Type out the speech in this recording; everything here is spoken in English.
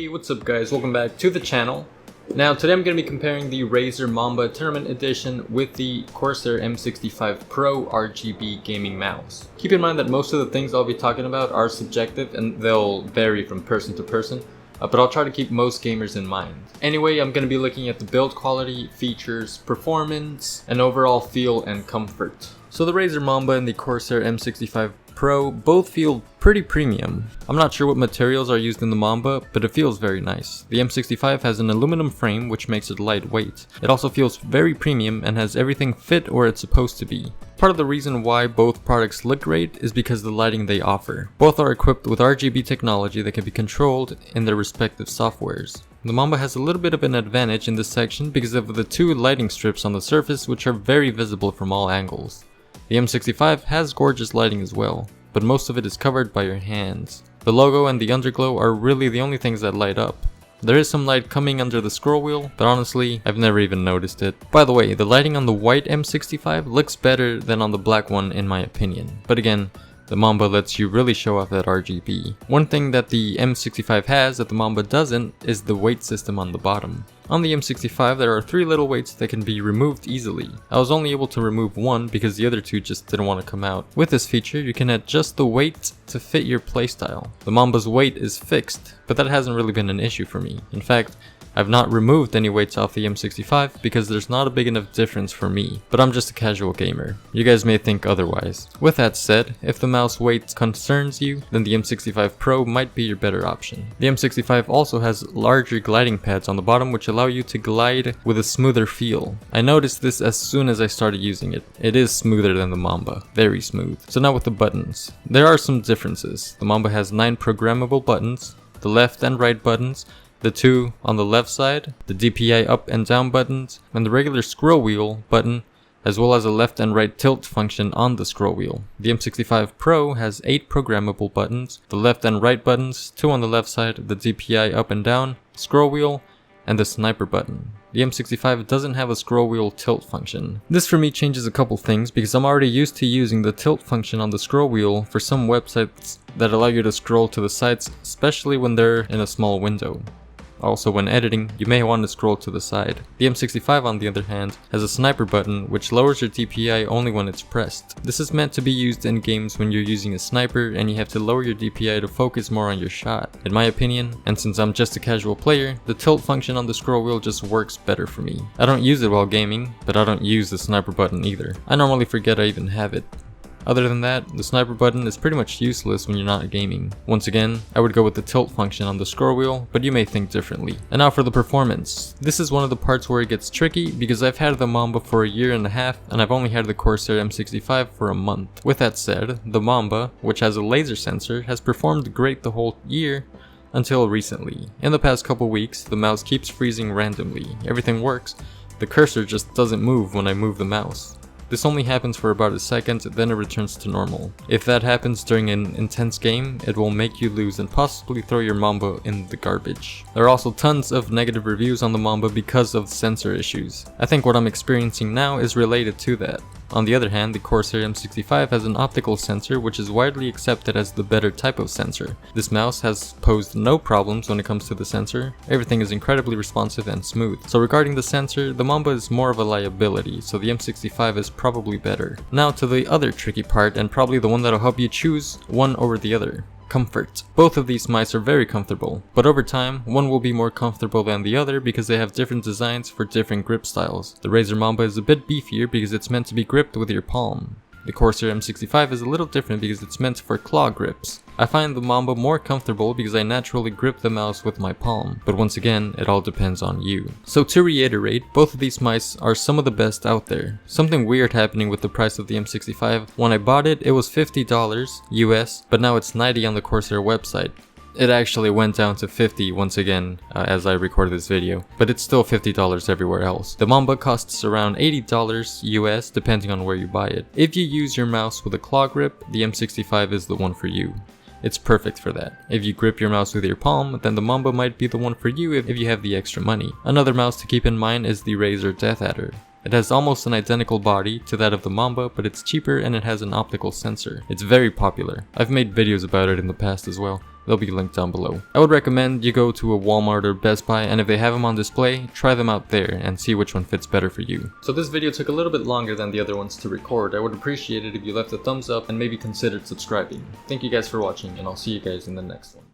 Hey, what's up guys, welcome back to the channel. Now today I'm going to be comparing the Razer Mamba Tournament Edition with the Corsair M65 Pro RGB gaming mouse. Keep in mind that most of the things I'll be talking about are subjective and they'll vary from person to person, but I'll try to keep most gamers in mind. Anyway, I'm going to be looking at the build quality, features, performance, and overall feel and comfort. So the Razer Mamba and the Corsair M65 Pro both feel pretty premium. I'm not sure what materials are used in the Mamba, but it feels very nice. The M65 has an aluminum frame which makes it lightweight. It also feels very premium and has everything fit where it's supposed to be. Part of the reason why both products look great is because of the lighting they offer. Both are equipped with RGB technology that can be controlled in their respective softwares. The Mamba has a little bit of an advantage in this section because of the two lighting strips on the surface which are very visible from all angles. The M65 has gorgeous lighting as well, but most of it is covered by your hands. The logo and the underglow are really the only things that light up. There is some light coming under the scroll wheel, but honestly, I've never even noticed it. By the way, the lighting on the white M65 looks better than on the black one in my opinion. But again, the Mamba lets you really show off that RGB. One thing that the M65 has that the Mamba doesn't is the weight system on the bottom. On the M65 there are 3 little weights that can be removed easily. I was only able to remove one because the other 2 just didn't want to come out. With this feature you can adjust the weight to fit your playstyle. The Mamba's weight is fixed, but that hasn't really been an issue for me. In fact, I've not removed any weights off the M65 because there's not a big enough difference for me, but I'm just a casual gamer. You guys may think otherwise. With that said, if the mouse weight concerns you, then the M65 Pro might be your better option. The M65 also has larger gliding pads on the bottom which allow you to glide with a smoother feel. I noticed this as soon as I started using it. It is smoother than the Mamba, very smooth. So now with the buttons. There are some differences. The Mamba has 9 programmable buttons, the left and right buttons, the 2 on the left side, the DPI up and down buttons, and the regular scroll wheel button, as well as a left and right tilt function on the scroll wheel. The M65 Pro has 8 programmable buttons, the left and right buttons, 2 on the left side, the DPI up and down, scroll wheel, and the sniper button. The M65 doesn't have a scroll wheel tilt function. This for me changes a couple things because I'm already used to using the tilt function on the scroll wheel for some websites that allow you to scroll to the sides, especially when they're in a small window. Also, when editing, you may want to scroll to the side. The M65 on the other hand has a sniper button which lowers your DPI only when it's pressed. This is meant to be used in games when you're using a sniper and you have to lower your DPI to focus more on your shot. In my opinion, and since I'm just a casual player, the tilt function on the scroll wheel just works better for me. I don't use it while gaming, but I don't use the sniper button either. I normally forget I even have it. Other than that, the sniper button is pretty much useless when you're not gaming. Once again, I would go with the tilt function on the scroll wheel, but you may think differently. And now for the performance. This is one of the parts where it gets tricky because I've had the Mamba for a year and a half and I've only had the Corsair M65 for a month. With that said, the Mamba, which has a laser sensor, has performed great the whole year until recently. In the past couple weeks, the mouse keeps freezing randomly. Everything works, the cursor just doesn't move when I move the mouse. This only happens for about a second, then it returns to normal. If that happens during an intense game, it will make you lose and possibly throw your Mamba in the garbage. There are also tons of negative reviews on the Mamba because of sensor issues. I think what I'm experiencing now is related to that. On the other hand, the Corsair M65 has an optical sensor which is widely accepted as the better type of sensor. This mouse has posed no problems when it comes to the sensor. Everything is incredibly responsive and smooth. So regarding the sensor, the Mamba is more of a liability, so the M65 is probably better. Now to the other tricky part, and probably the one that'll help you choose one over the other. Comfort. Both of these mice are very comfortable, but over time, one will be more comfortable than the other because they have different designs for different grip styles. The Razer Mamba is a bit beefier because it's meant to be gripped with your palm. The Corsair M65 is a little different because it's meant for claw grips. I find the Mamba more comfortable because I naturally grip the mouse with my palm, but once again, it all depends on you. So to reiterate, both of these mice are some of the best out there. Something weird happening with the price of the M65. When I bought it, it was $50 US, but now it's $90 on the Corsair website. It actually went down to $50 once again as I record this video, but it's still $50 everywhere else. The Mamba costs around $80 US depending on where you buy it. If you use your mouse with a claw grip, the M65 is the one for you. It's perfect for that. If you grip your mouse with your palm, then the Mamba might be the one for you if you have the extra money. Another mouse to keep in mind is the Razer Death Adder. It has almost an identical body to that of the Mamba, but it's cheaper and it has an optical sensor. It's very popular. I've made videos about it in the past as well. they'll be linked down below. I would recommend you go to a Walmart or Best Buy, and if they have them on display, try them out there and see which one fits better for you. So this video took a little bit longer than the other ones to record. I would appreciate it if you left a thumbs up and maybe considered subscribing. Thank you guys for watching, and I'll see you guys in the next one.